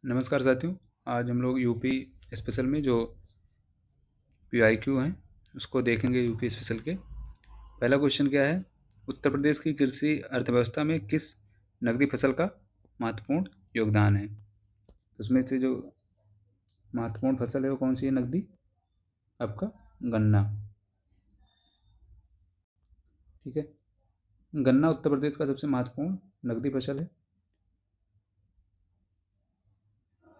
नमस्कार साथियों। आज हम लोग यूपी स्पेशल में जो PIQ हैं उसको देखेंगे। यूपी स्पेशल के पहला क्वेश्चन क्या है, उत्तर प्रदेश की कृषि अर्थव्यवस्था में किस नकदी फसल का महत्वपूर्ण योगदान है। तो उसमें से जो महत्वपूर्ण फसल है वो कौन सी है नकदी, आपका गन्ना। ठीक है, गन्ना उत्तर प्रदेश का सबसे महत्वपूर्ण नकदी फसल है।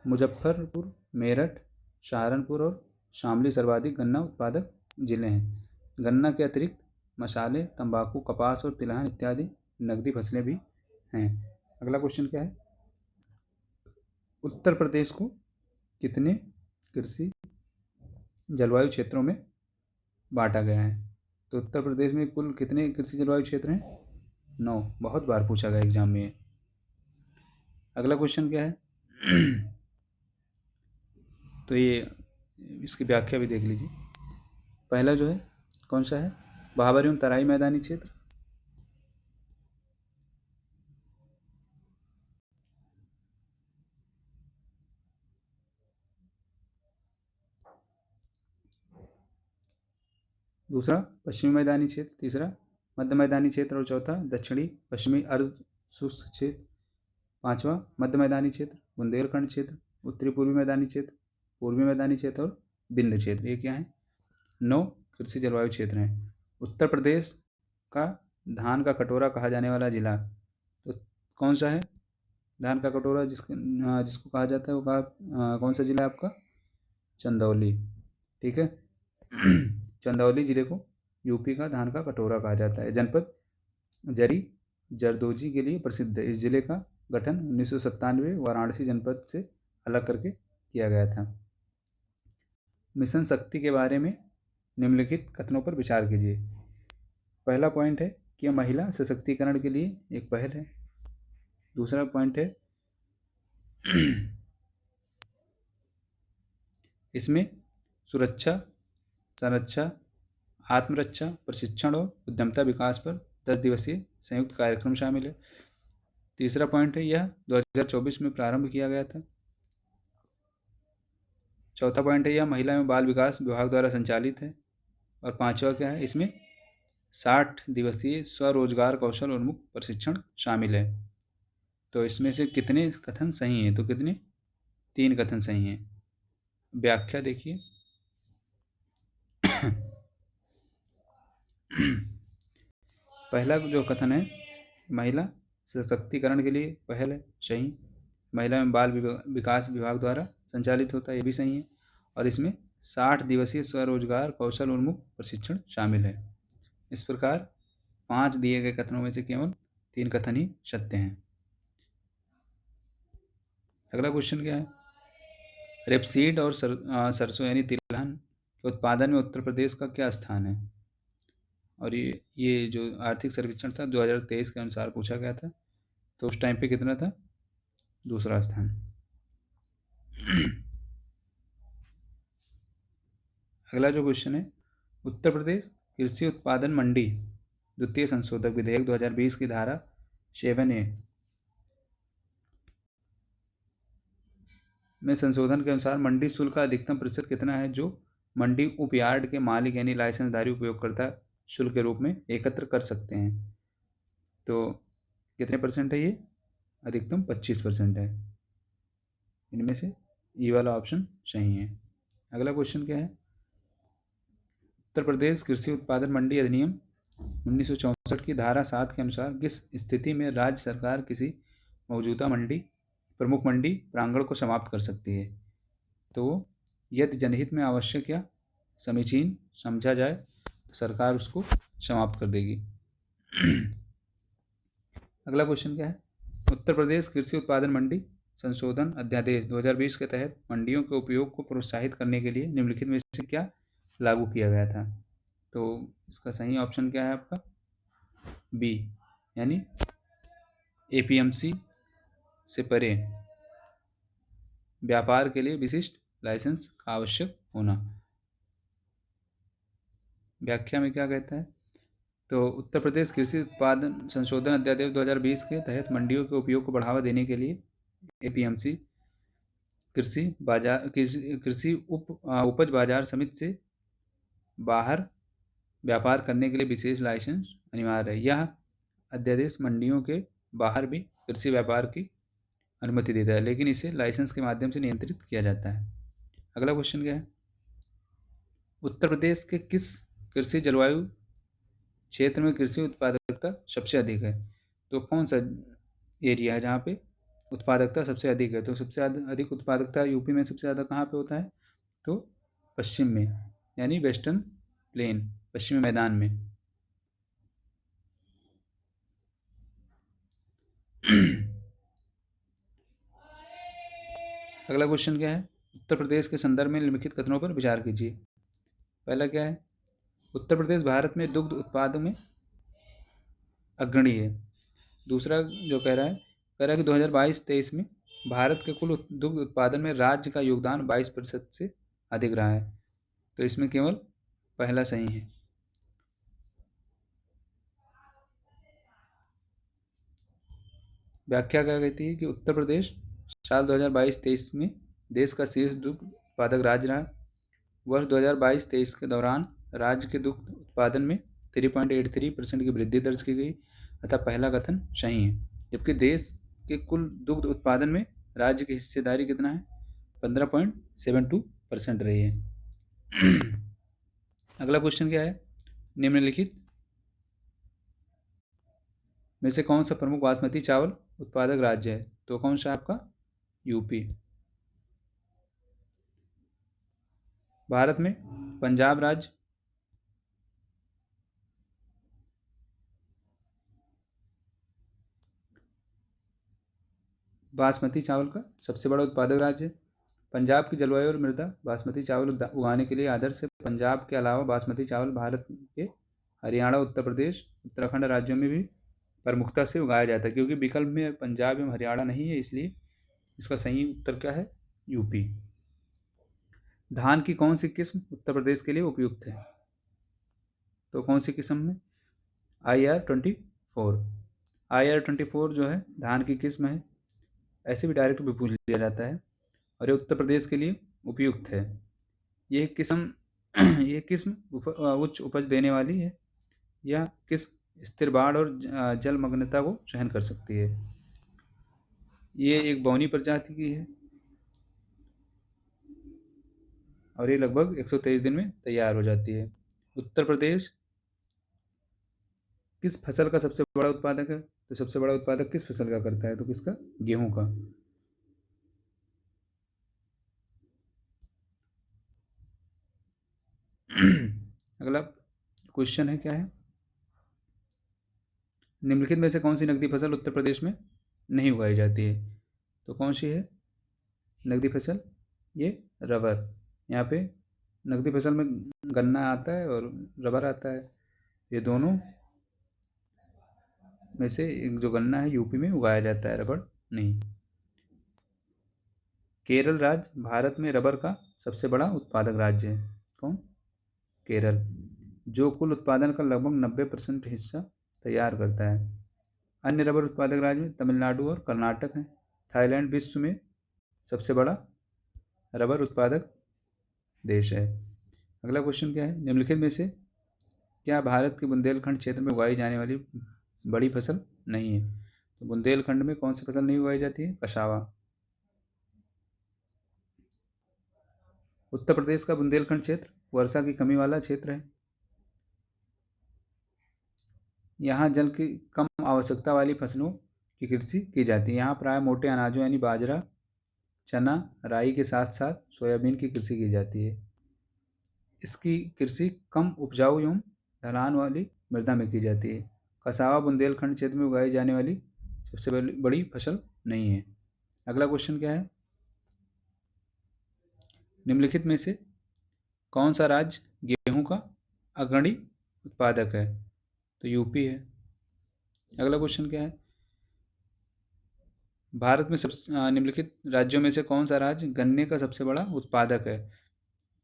मुजफ्फरपुर, मेरठ, सहारनपुर और शामली सर्वाधिक गन्ना उत्पादक जिले हैं। गन्ना के अतिरिक्त मसाले, तंबाकू, कपास और तिलहन इत्यादि नकदी फसलें भी हैं। अगला क्वेश्चन क्या है, उत्तर प्रदेश को कितने कृषि जलवायु क्षेत्रों में बांटा गया है। तो उत्तर प्रदेश में कुल कितने कृषि जलवायु क्षेत्र हैं? 9। बहुत बार पूछा गया एग्जाम में। अगला क्वेश्चन क्या है तो ये इसकी व्याख्या भी देख लीजिए। पहला जो है कौन सा है, भाबर एवं तराई मैदानी क्षेत्र। दूसरा पश्चिमी मैदानी क्षेत्र। तीसरा मध्य मैदानी क्षेत्र और चौथा दक्षिणी पश्चिमी अर्ध शुष्क क्षेत्र। पांचवा मध्य मैदानी क्षेत्र, बुंदेलखंड क्षेत्र, उत्तरी पूर्वी मैदानी क्षेत्र, पूर्वी मैदानी क्षेत्र और बिंद क्षेत्र। ये क्या है, 9 कृषि जलवायु क्षेत्र हैं। उत्तर प्रदेश का धान का कटोरा कहा जाने वाला जिला तो कौन सा है, धान का कटोरा जिसको कहा जाता है वो कौन सा जिला है आपका, चंदौली। ठीक है चंदौली जिले को यूपी का धान का कटोरा कहा जाता है। जनपद जरी जरदोजी के लिए प्रसिद्ध है। इस जिले का गठन 1997 वाराणसी जनपद से अलग करके किया गया था। मिशन शक्ति के बारे में निम्नलिखित कथनों पर विचार कीजिए। पहला पॉइंट है कि यह महिला सशक्तिकरण के लिए एक पहल है। दूसरा पॉइंट है इसमें सुरक्षा, संरक्षा, आत्मरक्षा, प्रशिक्षण और उद्यमता विकास पर 10 दिवसीय संयुक्त कार्यक्रम शामिल है। तीसरा पॉइंट है यह 2024 में प्रारंभ किया गया था। चौथा पॉइंट है यह महिला एवं बाल विकास विभाग द्वारा संचालित है। और पांचवा क्या है, इसमें 60 दिवसीय स्वरोजगार कौशल उन्मुख प्रशिक्षण शामिल है। तो इसमें से कितने कथन सही हैं, तो कितने, 3 कथन सही हैं। व्याख्या देखिए पहला जो कथन है, महिला सशक्तिकरण के लिए पहल है, सही। महिला एवं बाल विकास विभाग द्वारा संचालित होता है, ये भी सही है। और इसमें 60 दिवसीय स्वरोजगार कौशल उन्मुख प्रशिक्षण शामिल है। इस प्रकार 5 दिए गए कथनों में से केवल 3 कथन ही सत्य हैं। अगला क्वेश्चन क्या है, रेपसीड और सरसों यानी तिलहन के उत्पादन में उत्तर प्रदेश का क्या स्थान है। और ये जो आर्थिक सर्वेक्षण था 2023 के अनुसार पूछा गया था। तो उस टाइम पे कितना था, दूसरा स्थान। अगला जो क्वेश्चन है, उत्तर प्रदेश कृषि उत्पादन मंडी द्वितीय संशोधक विधेयक 2020 की धारा 7A में संशोधन के अनुसार मंडी शुल्क का अधिकतम प्रतिशत कितना है जो मंडी उपयार्ड के मालिक यानी लाइसेंसधारी उपयोगकर्ता शुल्क के रूप में एकत्र कर सकते हैं। तो कितने परसेंट है ये, अधिकतम 25% है। इनमें से ई वाला ऑप्शन सही है। अगला क्वेश्चन क्या है, उत्तर प्रदेश कृषि उत्पादन मंडी अधिनियम 1964 की धारा 7 के अनुसार किस स्थिति में राज्य सरकार किसी मौजूदा मंडी प्रमुख मंडी प्रांगण को समाप्त कर सकती है। तो यदि जनहित में आवश्यक या समीचीन समझा जाए तो सरकार उसको समाप्त कर देगी। अगला क्वेश्चन क्या है, उत्तर प्रदेश कृषि उत्पादन मंडी संशोधन अध्यादेश 2020 के तहत मंडियों के उपयोग को प्रोत्साहित करने के लिए निम्नलिखित में से क्या लागू किया गया था। तो इसका सही ऑप्शन क्या है आपका, बी, यानी APMC से परे व्यापार के लिए विशिष्ट लाइसेंस का आवश्यक होना। व्याख्या में क्या कहता है, तो उत्तर प्रदेश कृषि उत्पादन संशोधन अध्यादेश 2020 के तहत मंडियों के उपयोग को बढ़ावा देने के लिए APMC कृषि उपज बाजार समिति से बाहर व्यापार करने के लिए विशेष लाइसेंस अनिवार्य है। यह अध्यादेश मंडियों के बाहर भी कृषि व्यापार की अनुमति देता है, लेकिन इसे लाइसेंस के माध्यम से नियंत्रित किया जाता है। अगला क्वेश्चन क्या है? उत्तर प्रदेश के किस कृषि जलवायु क्षेत्र में कृषि उत्पादकता सबसे अधिक है? तो कौन सा एरिया है जहाँ पे उत्पादकता सबसे अधिक है? तो सबसे अधिक उत्पादकता यूपी में सबसे ज़्यादा कहाँ पे होता है? तो पश्चिम में, यानी वेस्टर्न प्लेन, पश्चिमी मैदान में। अगला क्वेश्चन क्या है? उत्तर प्रदेश के संदर्भ में निम्नलिखित कथनों पर विचार कीजिए। पहला क्या है? उत्तर प्रदेश भारत में दुग्ध उत्पादन में अग्रणी है। दूसरा जो कह रहा है कि 2022-23 में भारत के कुल दुग्ध उत्पादन में राज्य का योगदान 22% से अधिक रहा है। तो इसमें केवल पहला सही है। व्याख्या क्या कहती है कि उत्तर प्रदेश साल 2022-23 में देश का शीर्ष दुग्ध उत्पादक राज्य रहा। वर्ष 2022-23 के दौरान राज्य के दुग्ध उत्पादन में 3.83% की वृद्धि दर्ज की गई, अतः पहला कथन सही है। जबकि देश के कुल दुग्ध उत्पादन में राज्य की हिस्सेदारी कितना है? 15.72% रही है। अगला क्वेश्चन क्या है? निम्नलिखित में से कौन सा प्रमुख बासमती चावल उत्पादक राज्य है? तो कौन सा आपका? यूपी। भारत में पंजाब राज्य बासमती चावल का सबसे बड़ा उत्पादक राज्य है। पंजाब की जलवायु और मृदा बासमती चावल उगाने के लिए आदर्श है। पंजाब के अलावा बासमती चावल भारत के हरियाणा, उत्तर प्रदेश, उत्तराखंड राज्यों में भी प्रमुखता से उगाया जाता है। क्योंकि विकल्प में पंजाब एवं हरियाणा नहीं है, इसलिए इसका सही उत्तर क्या है? यूपी। धान की कौन सी किस्म उत्तर प्रदेश के लिए उपयुक्त है? तो कौन सी किस्म में? IR-24। IR-24 जो है धान की किस्म है। ऐसे भी डायरेक्ट भी पूछ लिया जाता है, और ये उत्तर प्रदेश के लिए उपयुक्त है। ये किस्म उच्च उपज देने वाली है। यह किस्म स्थिर बाढ़ और जलमग्नता को सहन कर सकती है। ये एक बौनी प्रजाति की है और ये लगभग 123 दिन में तैयार हो जाती है। उत्तर प्रदेश किस फसल का सबसे बड़ा उत्पादक है? तो सबसे बड़ा उत्पादक किस फसल का करता है? तो किसका? गेहूं का। अगला क्वेश्चन है क्या है? निम्नलिखित में से कौन सी नकदी फसल उत्तर प्रदेश में नहीं उगाई जाती है? तो कौन सी है नकदी फसल? ये रबर। यहाँ पे नकदी फसल में गन्ना आता है और रबर आता है। ये दोनों में से एक जो गन्ना है यूपी में उगाया जाता है, रबर नहीं। केरल राज्य भारत में रबर का सबसे बड़ा उत्पादक राज्य है। कौन? केरल, जो कुल उत्पादन का लगभग 90% हिस्सा तैयार करता है। अन्य रबर उत्पादक राज्य में तमिलनाडु और कर्नाटक हैं। थाईलैंड विश्व में सबसे बड़ा रबर उत्पादक देश है। अगला क्वेश्चन क्या है? निम्नलिखित में से क्या भारत के बुंदेलखंड क्षेत्र में उगाई जाने वाली बड़ी फसल नहीं है? तो बुंदेलखंड में कौन सी फसल नहीं उगाई जाती है? कसावा। उत्तर प्रदेश का बुंदेलखंड क्षेत्र वर्षा की कमी वाला क्षेत्र है। यहाँ जल की कम आवश्यकता वाली फसलों की कृषि की जाती है। यहाँ प्राय मोटे अनाजों यानी बाजरा, चना, राई के साथ साथ सोयाबीन की कृषि की जाती है। इसकी कृषि कम उपजाऊ एवं ढलान वाली मृदा में की जाती है। कसावा बुंदेलखंड क्षेत्र में उगाई जाने वाली सबसे बड़ी फसल नहीं है। अगला क्वेश्चन क्या है? निम्नलिखित में से कौन सा राज्य गेहूं का अग्रणी उत्पादक है? तो यूपी है। अगला क्वेश्चन क्या है? भारत में निम्नलिखित राज्यों में से कौन सा राज्य गन्ने का सबसे बड़ा उत्पादक है?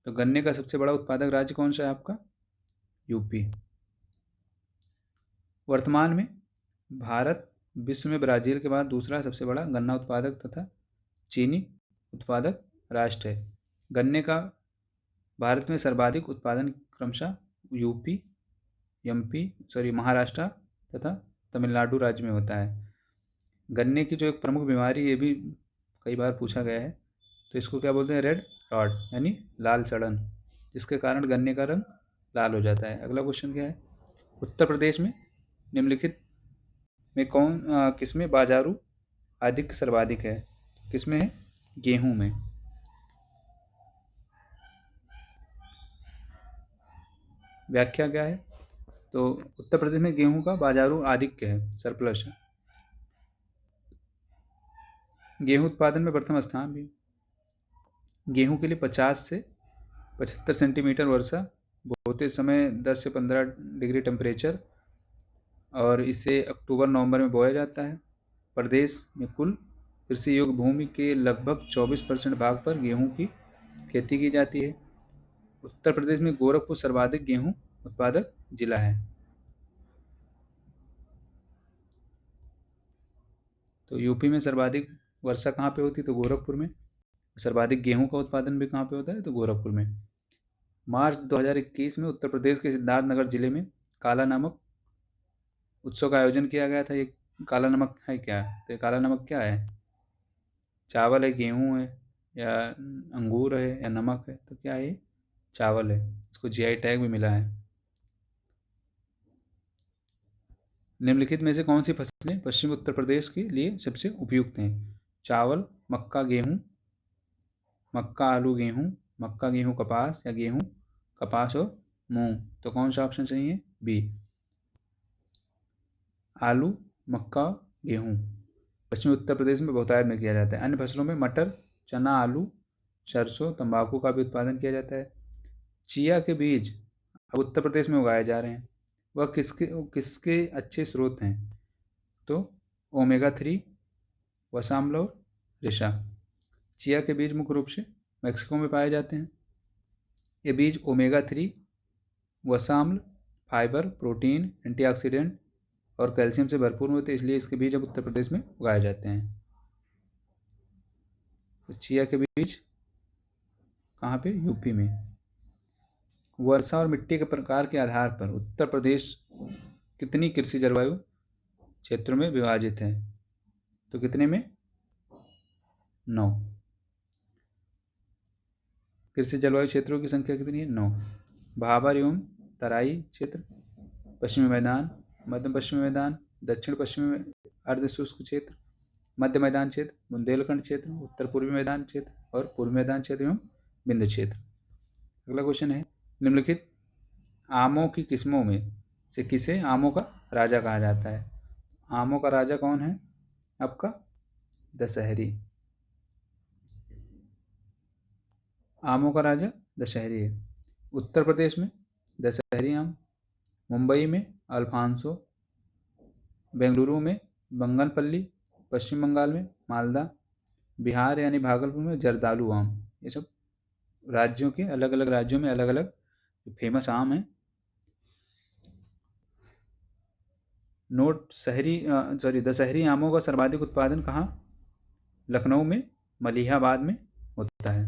तो गन्ने का सबसे बड़ा उत्पादक राज्य कौन सा है आपका? यूपी। वर्तमान में भारत विश्व में ब्राजील के बाद दूसरा सबसे बड़ा गन्ना उत्पादक तथा चीनी उत्पादक राष्ट्र है। गन्ने का भारत में सर्वाधिक उत्पादन क्रमशः यूपी महाराष्ट्र तथा तमिलनाडु राज्य में होता है। गन्ने की जो एक प्रमुख बीमारी, ये भी कई बार पूछा गया है, तो इसको क्या बोलते हैं? रेड रॉट यानी लाल सड़न, जिसके कारण गन्ने का रंग लाल हो जाता है। अगला क्वेश्चन क्या है? उत्तर प्रदेश में निम्नलिखित में किसमें बाजारू अधिक सर्वाधिक है? किसमें है? गेहूं में। व्याख्या क्या है? तो उत्तर प्रदेश में गेहूं का बाजारू आधिक्य है, सरप्लस है। गेहूं उत्पादन में प्रथम स्थान भी। गेहूं के लिए 50 से 75 सेंटीमीटर वर्षा, बोते समय 10 से 15 डिग्री टेम्परेचर, और इसे अक्टूबर नवंबर में बोया जाता है। प्रदेश में कुल कृषि योग्य भूमि के लगभग 24% भाग पर गेहूं की खेती की जाती है। उत्तर प्रदेश में गोरखपुर सर्वाधिक गेहूं उत्पादक जिला है। तो यूपी में सर्वाधिक वर्षा कहाँ पे होती है? तो गोरखपुर में। सर्वाधिक गेहूं का उत्पादन भी कहाँ पे होता है? तो गोरखपुर में। मार्च 2021 में उत्तर प्रदेश के सिद्धार्थनगर जिले में काला नमक उत्सव का आयोजन किया गया था। ये काला नमक है क्या? तो काला नमक क्या है? चावल है, गेहूं है, या अंगूर है, या नमक है? तो क्या है? चावल है। इसको जीआई टैग भी मिला है। निम्नलिखित में से कौन सी फसलें पश्चिम उत्तर प्रदेश के लिए सबसे उपयुक्त हैं? चावल, मक्का, गेहूं, मक्का, आलू, गेहूं, मक्का, गेहूं, कपास, या गेहूं, कपास और मूंग? तो कौन सा ऑप्शन सही है? बी, आलू, मक्का, गेहूं। पश्चिमी उत्तर प्रदेश में बहुतायत में किया जाता है। अन्य फसलों में मटर, चना, आलू, सरसों, तंबाकू का भी उत्पादन किया जाता है। चिया के बीज अब उत्तर प्रदेश में उगाए जा रहे हैं। वह किसके अच्छे स्रोत हैं? तो ओमेगा 3, वसाम्ल और रेशा। चिया के बीज मुख्य रूप से मैक्सिको में पाए जाते हैं। ये बीज ओमेगा 3, वसाम्ल, फाइबर, प्रोटीन, एंटीऑक्सीडेंट और कैल्शियम से भरपूर होते हैं, इसलिए इसके बीज अब उत्तर प्रदेश में उगाए जाते हैं। तो चिया के बीज कहाँ पे? यूपी में। वर्षा और मिट्टी के प्रकार के आधार पर उत्तर प्रदेश कितनी कृषि जलवायु क्षेत्रों में विभाजित है? तो कितने में? 9। कृषि जलवायु क्षेत्रों की संख्या कितनी है? 9। भाबर एवं तराई क्षेत्र, पश्चिमी मैदान, मध्य पश्चिमी मैदान, दक्षिण पश्चिमी अर्ध शुष्क क्षेत्र, मध्य मैदान क्षेत्र, बुंदेलखंड क्षेत्र, उत्तर पूर्वी मैदान क्षेत्र और पूर्वी मैदान क्षेत्र एवं बिंदु क्षेत्र। अगला क्वेश्चन है, निम्नलिखित आमों की किस्मों में से किसे आमों का राजा कहा जाता है? आमों का राजा कौन है आपका? दशहरी। आमों का राजा दशहरी है। उत्तर प्रदेश में दशहरी आम, मुंबई में अल्फांसो, बेंगलुरु में बंगनपल्ली, पश्चिम बंगाल में मालदा, बिहार यानी भागलपुर में जर्दालू आम। ये सब राज्यों के अलग अलग राज्यों में अलग अलग फेमस आम हैं। दशहरी आमों का सर्वाधिक उत्पादन कहाँ? लखनऊ में, मलिहाबाद में होता है।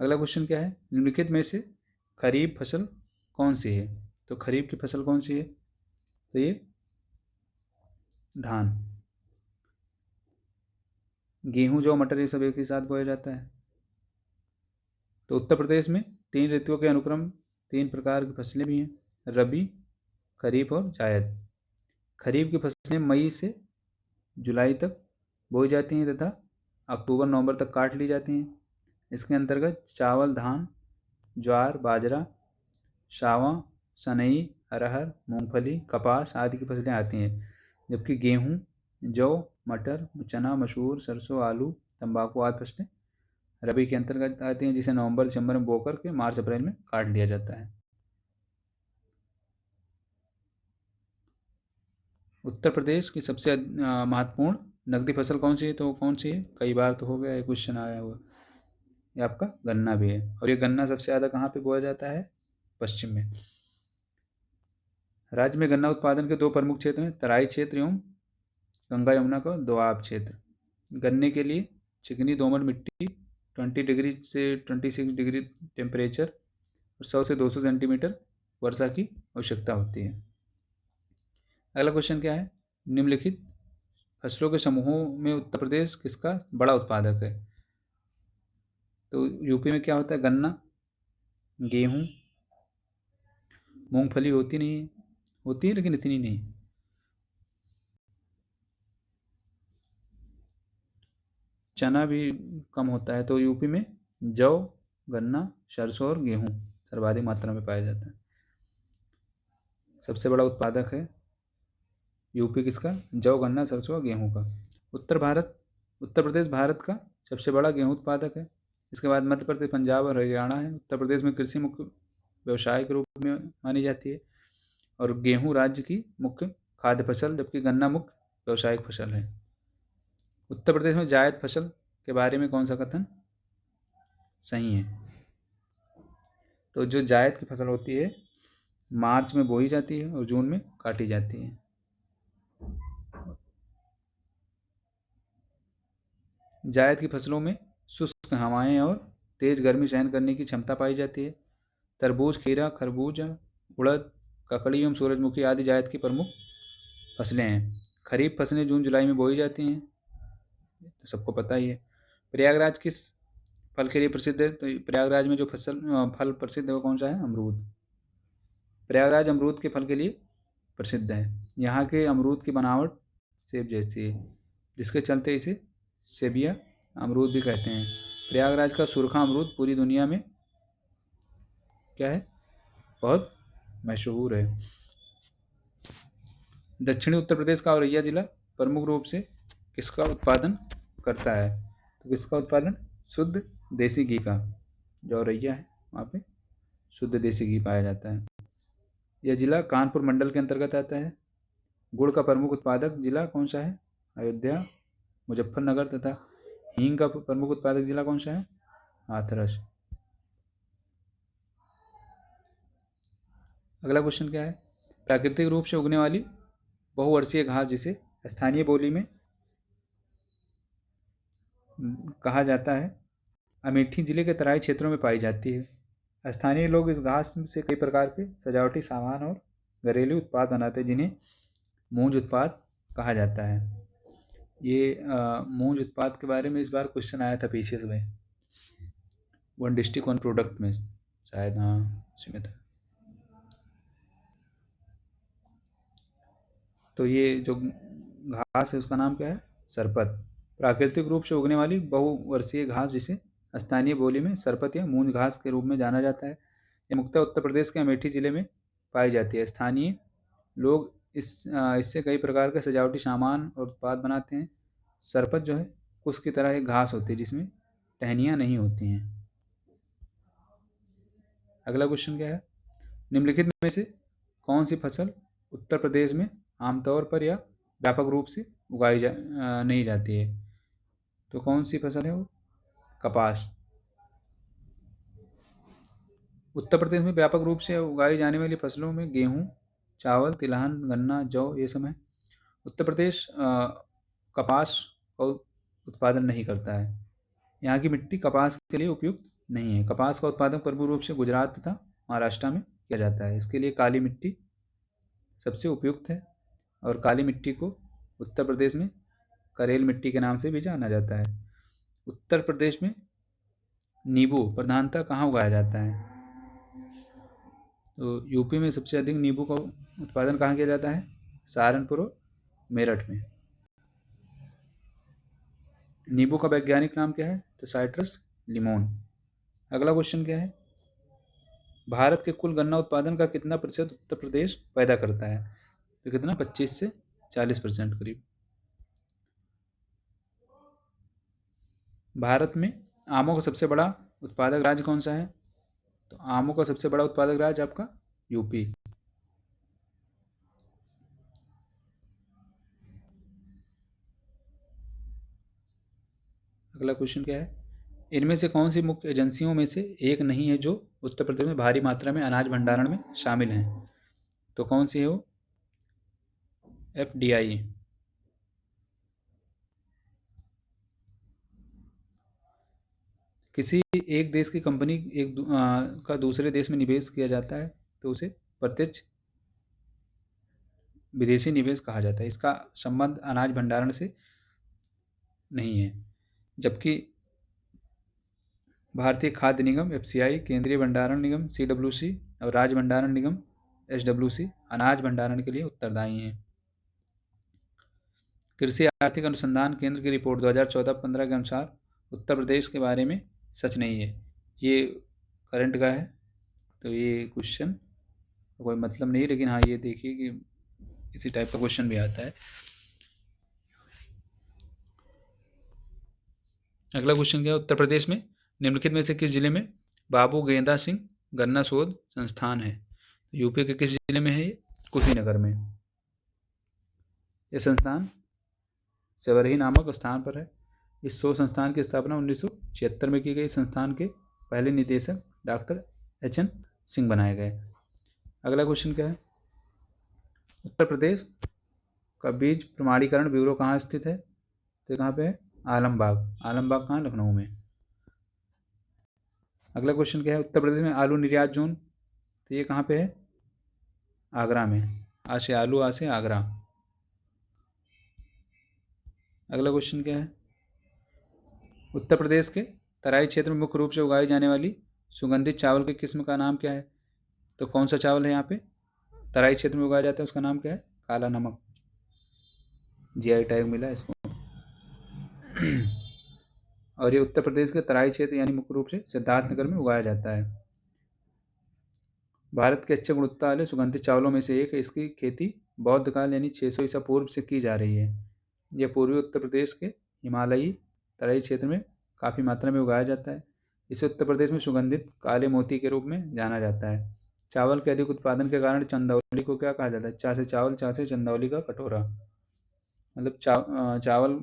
अगला क्वेश्चन क्या है? निम्नलिखित में से खरीफ फसल कौन सी है? तो खरीफ की फसल कौन सी है? तो ये धान। गेहूं, जौ, मटर ये सब एक ही साथ बोया जाता है। तो उत्तर प्रदेश में 3 ऋतुओं के अनुक्रम 3 प्रकार की फसलें भी हैं, रबी, खरीफ और जायद। खरीफ की फसलें मई से जुलाई तक बोई जाती हैं तथा अक्टूबर नवंबर तक काट ली जाती हैं। इसके अंतर्गत चावल, धान, ज्वार, बाजरा, सावा, सनई, अरहर, मूंगफली, कपास आदि की फसलें आती हैं। जबकि गेहूं, जौ, मटर, चना, मसूर, सरसों, आलू, तंबाकू आदि फसलें रबी के अंतर्गत आती हैं, जिसे नवंबर दिसंबर में बोकर के मार्च अप्रैल में काट लिया जाता है। उत्तर प्रदेश की सबसे महत्वपूर्ण नकदी फसल कौन सी है? तो कौन सी है? कई बार तो हो गया, एक क्वेश्चन आया हुआ। ये आपका गन्ना भी है, और ये गन्ना सबसे ज़्यादा कहाँ पे बोया जाता है? पश्चिम में। राज्य में गन्ना उत्पादन के 2 प्रमुख क्षेत्र हैं, तराई क्षेत्र एवं गंगा यमुना का दोआब क्षेत्र। गन्ने के लिए चिकनी दोमट मिट्टी, 20 डिग्री से 26 डिग्री टेम्परेचर और 100 से 200 सेंटीमीटर वर्षा की आवश्यकता होती है। अगला क्वेश्चन क्या है, निम्नलिखित फसलों के समूहों में उत्तर प्रदेश किसका बड़ा उत्पादक है? तो यूपी में क्या होता है, गन्ना, गेहूँ, मूंगफली होती नहीं है, होती है लेकिन इतनी नहीं। चना भी कम होता है। तो यूपी में जौ, गन्ना, सरसों और गेहूँ सर्वाधिक मात्रा में पाया जाता है। सबसे बड़ा उत्पादक है यूपी किसका, जौ, गन्ना, सरसों और गेहूँ का। उत्तर प्रदेश भारत का सबसे बड़ा गेहूँ उत्पादक है। इसके बाद मध्य प्रदेश, पंजाब और हरियाणा है। उत्तर प्रदेश में कृषि मुख्य व्यवसाय के रूप में मानी जाती है और गेहूँ राज्य की मुख्य खाद्य फसल, जबकि गन्ना मुख्य व्यावसायिक फसल है। उत्तर प्रदेश में जायद फसल के बारे में कौन सा कथन सही है? तो जो जायद की फसल होती है मार्च में बोई जाती है और जून में काटी जाती है। जायद की फसलों में शुष्क हवाएं और तेज गर्मी सहन करने की क्षमता पाई जाती है। तरबूज, खीरा, खरबूजा, उड़द, ककड़ी एवं सूरजमुखी आदि जायद की प्रमुख फसलें हैं। खरीफ फसलें जून जुलाई में बोई जाती हैं, तो सबको पता ही है। प्रयागराज किस फल के लिए प्रसिद्ध है? तो प्रयागराज में जो फल प्रसिद्ध है वो कौन सा है? अमरूद। प्रयागराज अमरूद के फल के लिए प्रसिद्ध है। यहाँ के अमरूद की बनावट सेब जैसी है, जिसके चलते इसे सेबिया अमरूद भी कहते हैं। प्रयागराज का सुरखा अमरूद पूरी दुनिया में क्या है, बहुत मशहूर है। दक्षिणी उत्तर प्रदेश का औरैया जिला प्रमुख रूप से किसका उत्पादन करता है? तो किसका उत्पादन? शुद्ध देसी घी का। जो औरैया है वहाँ पे शुद्ध देसी घी पाया जाता है। यह जिला कानपुर मंडल के अंतर्गत आता है। गुड़ का प्रमुख उत्पादक जिला कौन सा है? अयोध्या, मुजफ्फरनगर तथा हींग का प्रमुख उत्पादक जिला कौन सा है? हाथरस। अगला क्वेश्चन क्या है, प्राकृतिक रूप से उगने वाली बहुवर्षीय घास जिसे स्थानीय बोली में कहा जाता है, अमेठी जिले के तराई क्षेत्रों में पाई जाती है। स्थानीय लोग इस घास से कई प्रकार के सजावटी सामान और घरेलू उत्पाद बनाते हैं, जिन्हें मूंज उत्पाद कहा जाता है। ये मूंज उत्पाद के बारे में इस बार क्वेश्चन आया था पीसीएस में, वन डिस्ट्रिक्ट वन प्रोडक्ट में शायद, हाँ उसी में था। तो ये जो घास है उसका नाम क्या है? सरपत। प्राकृतिक रूप से उगने वाली बहुवर्षीय घास जिसे स्थानीय बोली में सरपत या मूंज घास के रूप में जाना जाता है, ये मुख्यतः उत्तर प्रदेश के अमेठी जिले में पाई जाती है। स्थानीय लोग इससे कई प्रकार के सजावटी सामान और उत्पाद बनाते हैं। सरपत जो है उसकी तरह एक घास होती है जिसमें टहनियाँ नहीं होती हैं। अगला क्वेश्चन क्या है, निम्नलिखित में से कौन सी फसल उत्तर प्रदेश में आमतौर पर या व्यापक रूप से उगाई नहीं जाती है? तो कौन सी फसल है वो? कपास। उत्तर प्रदेश में व्यापक रूप से उगाई जाने वाली फसलों में गेहूँ, चावल, तिलहन, गन्ना, जौ ये सब है। उत्तर प्रदेश कपास का उत्पादन नहीं करता है। यहाँ की मिट्टी कपास के लिए उपयुक्त नहीं है। कपास का उत्पादन प्रमुख रूप से गुजरात तथा महाराष्ट्र में किया जाता है। इसके लिए काली मिट्टी सबसे उपयुक्त है और काली मिट्टी को उत्तर प्रदेश में करेल मिट्टी के नाम से भी जाना जाता है। उत्तर प्रदेश में नींबू प्रधानतः कहाँ उगाया जाता है? तो यूपी में सबसे अधिक नींबू का उत्पादन कहाँ किया जाता है? सहारनपुर और मेरठ में। नींबू का वैज्ञानिक नाम क्या है? तो साइट्रस लिमोन। अगला क्वेश्चन क्या है, भारत के कुल गन्ना उत्पादन का कितना प्रतिशत उत्तर प्रदेश पैदा करता है? तो कितना? 25 से 40% करीब। भारत में आमों का सबसे बड़ा उत्पादक राज्य कौन सा है? तो आमों का सबसे बड़ा उत्पादक राज्य आपका यूपी। अगला क्वेश्चन क्या है, इनमें से कौन सी मुख्य एजेंसियों में से एक नहीं है जो उत्तर प्रदेश में भारी मात्रा में अनाज भंडारण में शामिल हैं? तो कौन सी है वो? FDI। किसी एक देश की कंपनी का दूसरे देश में निवेश किया जाता है तो उसे प्रत्यक्ष विदेशी निवेश कहा जाता है। इसका संबंध अनाज भंडारण से नहीं है। जबकि भारतीय खाद्य निगम एफसीआई, केंद्रीय भंडारण निगम सीडब्ल्यूसी और राज्य भंडारण निगम एसडब्ल्यूसी अनाज भंडारण के लिए उत्तरदायी हैं। कृषि आर्थिक अनुसंधान केंद्र की रिपोर्ट 2014-15 के अनुसार उत्तर प्रदेश के बारे में सच नहीं है। ये करंट का है, तो ये क्वेश्चन कोई मतलब नहीं, लेकिन हाँ ये देखिए कि इसी टाइप का क्वेश्चन भी आता है। अगला क्वेश्चन क्या है, उत्तर प्रदेश में निम्नलिखित में से किस जिले में बाबू गेंदा सिंह गन्ना शोध संस्थान है? यूपी के किस जिले में है ये? कुशीनगर में। ये संस्थान सेवरही नामक स्थान पर है। इस शोध संस्थान की स्थापना 1976 में की गई। संस्थान के पहले निदेशक डॉक्टर एच.एन. सिंह बनाए गए। अगला क्वेश्चन क्या है, उत्तर प्रदेश का बीज प्रमाणीकरण ब्यूरो कहाँ स्थित है? तो कहाँ पे है? आलमबाग। आलमबाग कहाँ? लखनऊ में। अगला क्वेश्चन क्या है, उत्तर प्रदेश में आलू निर्यात जोन, तो ये कहाँ पे है? आगरा में। आ से आलू, आ से आगरा। अगला क्वेश्चन क्या है, उत्तर प्रदेश के तराई क्षेत्र में मुख्य रूप से उगाई जाने वाली सुगंधित चावल की किस्म का नाम क्या है? तो कौन सा चावल है यहाँ पे तराई क्षेत्र में उगाया जाता है, उसका नाम क्या है? काला नमक। जीआई टैग मिला इसको। और ये उत्तर प्रदेश के तराई क्षेत्र यानी मुख्य रूप से सिद्धार्थनगर में उगाया जाता है। भारत के अच्छे गुणवत्ता वाले सुगंधित चावलों में से एक है। इसकी खेती बौद्ध काल यानी 600 ईसा पूर्व से की जा रही है। यह पूर्वी उत्तर प्रदेश के हिमालयी तराई क्षेत्र में काफ़ी मात्रा में उगाया जाता है। इसे उत्तर प्रदेश में सुगंधित काले मोती के रूप में जाना जाता है। चावल के अधिक उत्पादन के कारण चंदौली को क्या कहा जाता है? चा से चावल, चा से चंदौली का कटोरा। मतलब चावल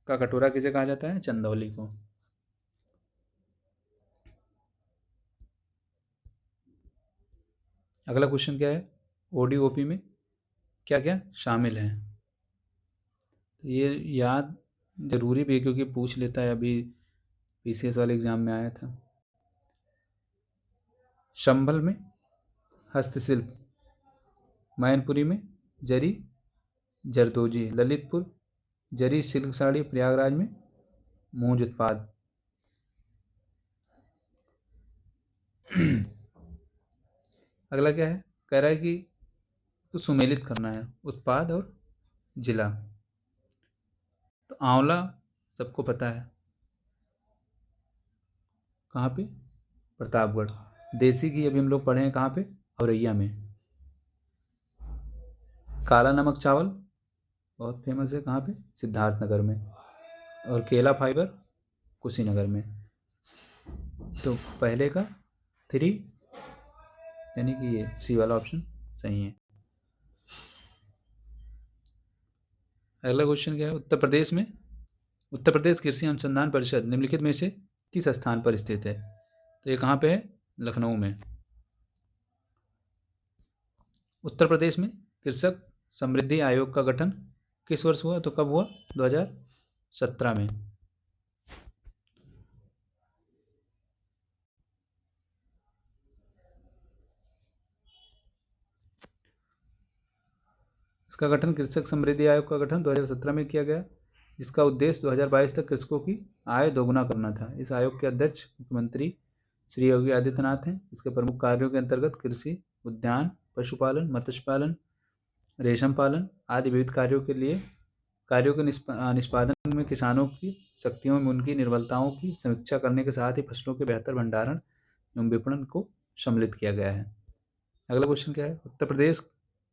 का कटोरा किसे कहा जाता है? चंदौली को। अगला क्वेश्चन क्या है, ओडीओपी में क्या क्या शामिल है? ये याद जरूरी भी है क्योंकि पूछ लेता है, अभी पीसीएस वाले एग्जाम में आया था। संभल में हस्तशिल्प, मैनपुरी में जरी जरदोजी, ललितपुर जरी सिल्क साड़ी, प्रयागराज में मूंज उत्पाद। अगला क्या है, कह रहा है कि तो सुमेलित करना है उत्पाद और जिला। तो आंवला सबको पता है कहाँ पे? प्रतापगढ़। देसी घी अभी हम लोग पढ़े हैं कहाँ पे? औरैया में। काला नमक चावल बहुत फेमस है कहाँ पे? सिद्धार्थनगर में। और केला फाइबर कुशीनगर में। तो पहले का 3 यानी कि ये सी वाला ऑप्शन सही है। अगला क्वेश्चन क्या है, उत्तर प्रदेश कृषि अनुसंधान परिषद निम्नलिखित में से किस स्थान पर स्थित है? तो ये कहाँ पे है? लखनऊ में। उत्तर प्रदेश में कृषक समृद्धि आयोग का गठन किस वर्ष हुआ? तो कब हुआ? 2017 में। इसका गठन कृषक समृद्धि आयोग का गठन 2017 में किया गया, जिसका उद्देश्य 2022 तक कृषकों की आय दोगुना करना था। इस आयोग के अध्यक्ष मुख्यमंत्री श्री योगी आदित्यनाथ हैं। इसके प्रमुख कार्यों के अंतर्गत कृषि, उद्यान, पशुपालन, मत्स्य पालन, रेशम पालन आदि विविध कार्यों के निष्पादन में किसानों की शक्तियों में उनकी निर्बलताओं की समीक्षा करने के साथ ही फसलों के बेहतर भंडारण एवं विपणन को सम्मिलित किया गया है। अगला क्वेश्चन क्या है, उत्तर प्रदेश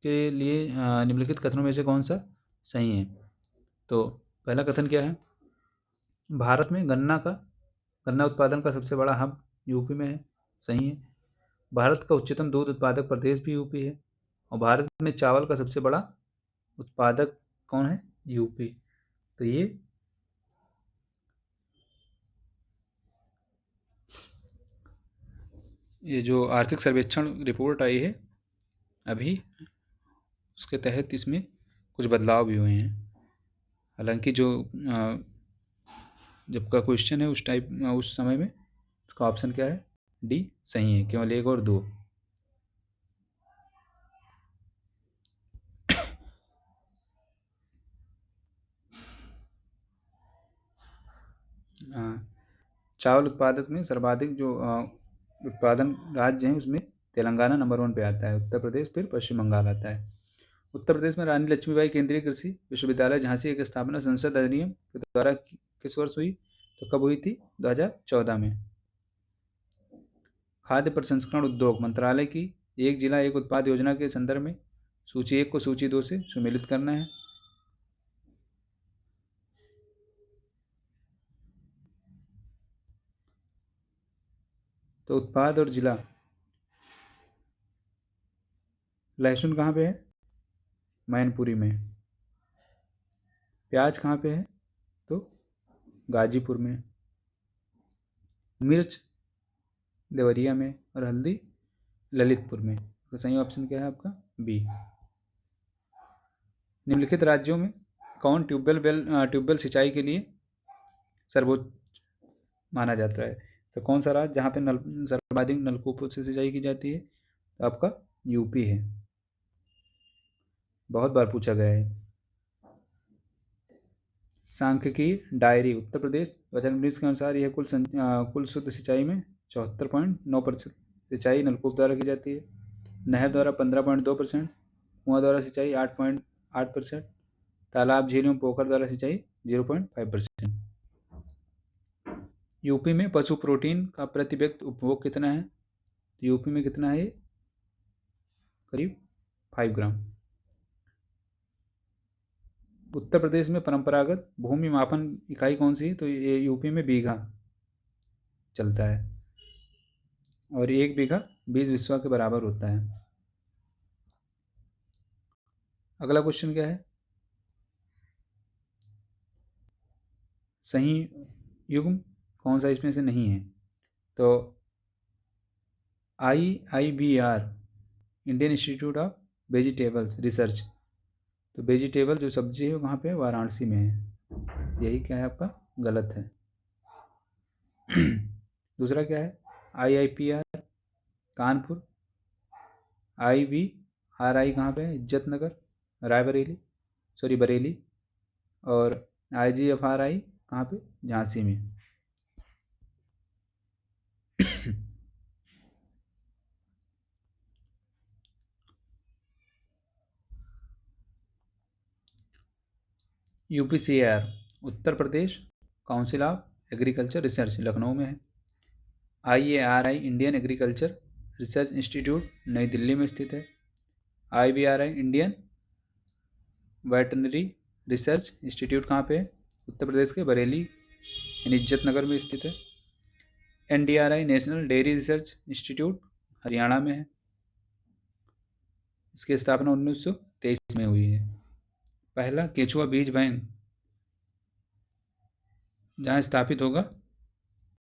के लिए निम्नलिखित कथनों में से कौन सा सही है? तो पहला कथन क्या है, भारत में गन्ना उत्पादन का सबसे बड़ा हब यूपी में है। सही है। भारत का उच्चतम दूध उत्पादक प्रदेश भी यूपी है। और भारत में चावल का सबसे बड़ा उत्पादक कौन है? यूपी। तो ये जो आर्थिक सर्वेक्षण रिपोर्ट आई है अभी, उसके तहत इसमें कुछ बदलाव भी हुए हैं। हालांकि जो जब का क्वेश्चन है उस समय में इसका ऑप्शन क्या है? डी सही है, केवल 1 और 2। चावल उत्पादक में सर्वाधिक जो उत्पादन राज्य हैं उसमें तेलंगाना नंबर 1 पे आता है, उत्तर प्रदेश, फिर पश्चिम बंगाल आता है। उत्तर प्रदेश में रानी लक्ष्मीबाई केंद्रीय कृषि विश्वविद्यालय झांसी की स्थापना संसद अधिनियम के द्वारा किस वर्ष हुई? तो कब हुई थी? 2014 में। खाद्य प्रसंस्करण उद्योग मंत्रालय की एक जिला एक उत्पाद योजना के संदर्भ में सूची 1 को सूची 2 से सुमेलित करना है। तो उत्पाद और जिला, लहसुन कहाँ पे है? मैनपुरी में। प्याज कहाँ पे है? तो गाजीपुर में। मिर्च देवरिया में, और हल्दी ललितपुर में। तो सही ऑप्शन क्या है आपका? बी। निम्नलिखित राज्यों में कौन ट्यूबवेल सिंचाई के लिए सर्वोच्च माना जाता है? तो कौन सा राज्य जहाँ पे सर्वाधिक नलकूपों से सिंचाई की जाती है? तो आपका यूपी है। बहुत बार पूछा गया है। सांख्यिकी डायरी उत्तर प्रदेश 2019 के अनुसार यह कुल शुद्ध सिंचाई में 74.9% सिंचाई नलकूप द्वारा की जाती है, नहर द्वारा 15.2%, कुआं द्वारा सिंचाई 8.8%, तालाब झील एवं पोखर द्वारा सिंचाई 0.5%। यूपी में पशु प्रोटीन का प्रति व्यक्ति उपभोग कितना है? यूपी में कितना है? करीब 5 ग्राम। उत्तर प्रदेश में परंपरागत भूमि मापन इकाई कौन सी है? तो ये यूपी में बीघा चलता है, और 1 बीघा 20 बिस्वा के बराबर होता है। अगला क्वेश्चन क्या है? सही युग्म कौन सा इसमें से नहीं है? तो IIBR Indian institute of vegetables research, तो वेजिटेबल जो सब्जी है वहाँ पे वाराणसी में है। यही क्या है आपका? गलत है। दूसरा क्या है? IIPR कानपुर, IVRI कहाँ पे है? इज्जत नगर रायबरेली बरेली, और IGFRI कहाँ पे? झांसी में। UPCAR Uttar Pradesh council of agriculture research Lucknow में है। IARI Indian agriculture research institute नई दिल्ली में स्थित है। IVRI Indian veterinary research institute कहाँ पे है? उत्तर प्रदेश के बरेली यानी इज्जत नगर में स्थित है। NDRI national dairy research institute Haryana में है। इसकी स्थापना 1923 में हुई है। पहला केचुआ बीज बैंक जहाँ स्थापित होगा